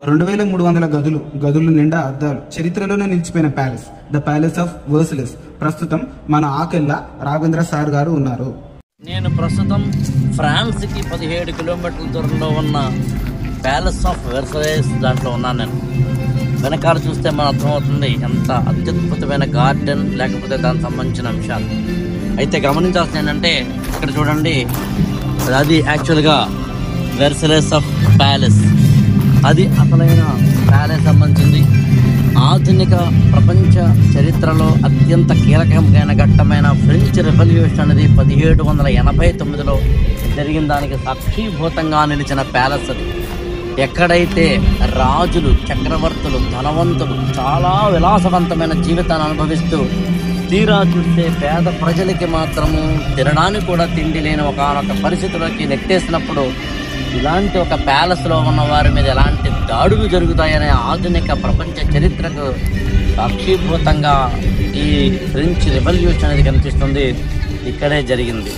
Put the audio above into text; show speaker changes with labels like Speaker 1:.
Speaker 1: 2300 గదుల నిండా అద్దాలు, చరిత్రలోనే నిలిచిపోయిన ప్యాలెస్, ద ప్యాలెస్ ఆఫ్ వర్సెలెస్. ప్రస్తుతం మన ఆకెళ్ళ రాఘవేంద్ర సార్ గారు ఉన్నారు.
Speaker 2: నేను ప్రస్తుతం ఫ్రాన్స్కి 17 కిలోమీటర్ల దూరంలో ఉన్న ప్యాలెస్ ఆఫ్ వెర్సైలెస్ దాంట్లో ఉన్నాను. నేను వెనకాల చూస్తే మన అర్థమవుతుంది ఎంత అత్యద్భుతమైన గార్డెన్, లేకపోతే దానికి సంబంధించిన అంశాలు. అయితే గమనించాల్సింది ఏంటంటే, ఇక్కడ చూడండి, అది యాక్చువల్గా వెర్సైలెస్ ఆఫ్ ప్యాలెస్. అది అసలైన ప్యాలెస్ సంబంధించింది. ఆధునిక ప్రపంచ చరిత్రలో అత్యంత కీలకమైన ఘట్టమైన ఫ్రెంచ్ రెవల్యూషన్ అనేది 1789లో జరిగిన దానికి సాక్షీభూతంగా నిలిచిన ప్యాలెస్ అది. ఎక్కడైతే రాజులు, చక్రవర్తులు, ధనవంతులు చాలా విలాసవంతమైన జీవితాన్ని అనుభవిస్తూ తీరా చూస్తే పేద ప్రజలకి మాత్రము తినడానికి కూడా తిండి లేని ఒకనొక పరిస్థితుల్లోకి నెట్టేసినప్పుడు ఇలాంటి ఒక ప్యాలెస్లో ఉన్న వారి మీద ఎలాంటి దాడులు జరుగుతాయనే ఆధునిక ప్రపంచ చరిత్రకు సాక్షీభూతంగా ఈ ఫ్రెంచ్ రెవల్యూషన్ అనేది కనిపిస్తుంది. ఇక్కడే జరిగింది.